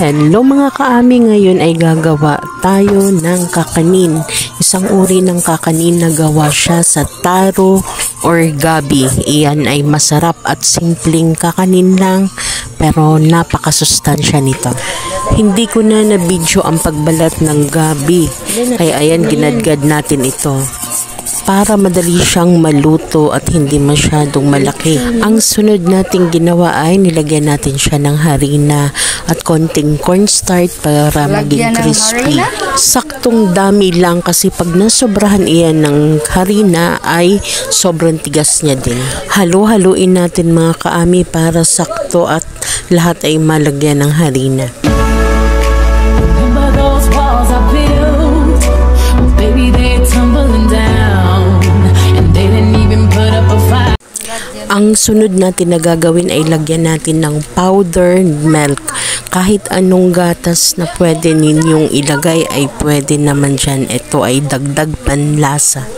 Hello mga kaami, ngayon ay gagawa tayo ng kakanin. Isang uri ng kakanin na gawa siya sa taro or gabi. Iyan ay masarap at simpleng kakanin lang pero napakasustansya nito. Hindi ko na na-video ang pagbalat ng gabi kaya ayan ginadgad natin ito para madali siyang maluto at hindi masyadong malaki. Ang sunod nating ginawa ay nilagyan natin siya ng harina at konting cornstarch para maging crispy. Saktong dami lang kasi pag nasobrahan iyan ng harina ay sobrang tigas niya din. Halo-haluin natin mga kaami para sakto at lahat ay malagyan ng harina. Ang sunod natin na gagawin ay lagyan natin ng powdered milk. Kahit anong gatas na pwede ninyong ilagay ay pwede naman dyan. Ito ay dagdag panlasa.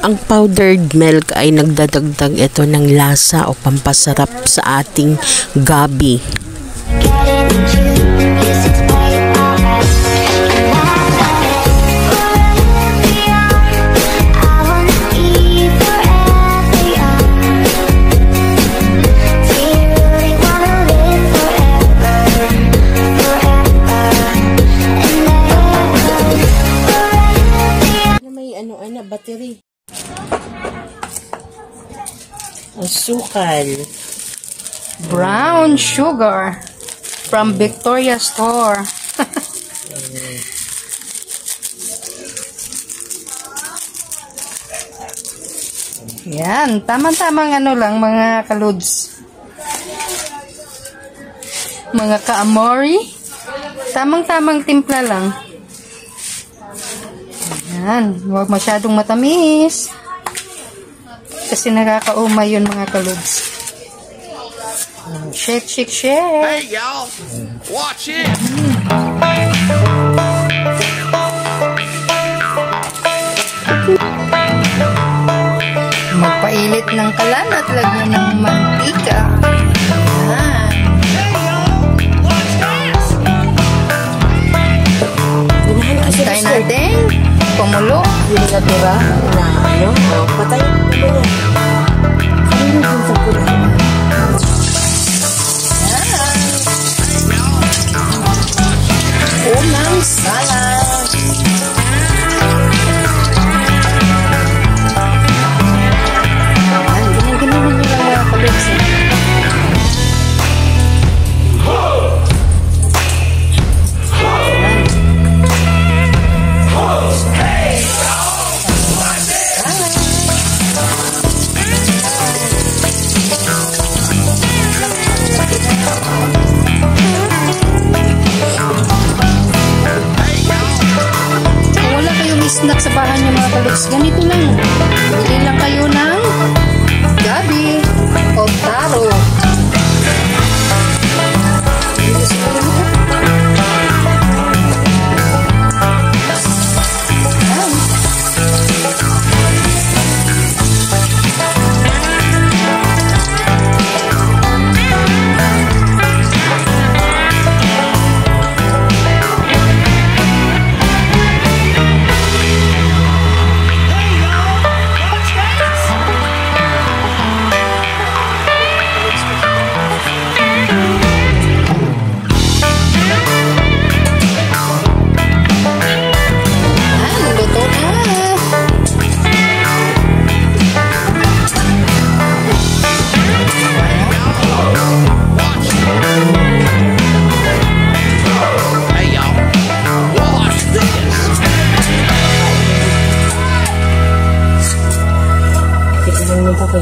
Ang powdered milk ay nagdadagdag ito ng lasa o pampasarap sa ating gabi. Battery. Asukal. Brown sugar from Victoria Store. Yan, tamang-tamang ano lang mga kaluds. Mga ka-amori. Tamang-tamang timpla lang. Yan, huwag masyadong matamis. Kasi nakakaumay yun mga kaluds. Shake, shake, shake. Hey y'all, watch it. Magpailit ng kalan at lagyan ng mantika. Yan. Antay natin. Pumulo. Yung natira na ano, patay mo na. Ano yung sa pula? Unang salad. Ganun nyo lang mga kaluds. Snack sa bahay niyo mga kaluds, ganito lang. Bili lang kayo ng gabi o taro.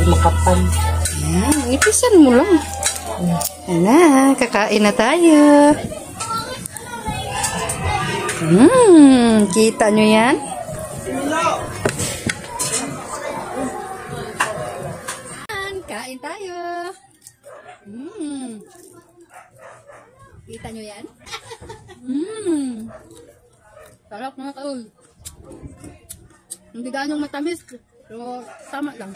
Makapan. Yan, ipisan mo lang. Yan, kakain na tayo. Kita nyo yan? Kain tayo. Kita nyo yan? Sarap mga kaul. Hindi ganong matamis. Pero tama lang.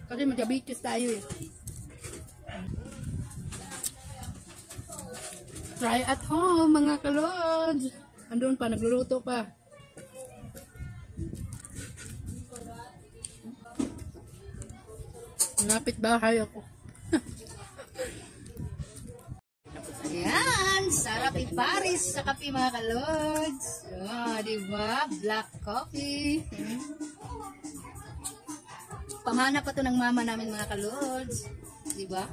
Kasi may diabetes tayo eh. Try at home, mga kalods. Andun pa, nagluluto pa. Lapit bahay ako. Ayan, sarap iparis sa kape, mga kalods. Oh, diba? Black coffee. Pamana pa to ng mama namin, mga kalods. Diba?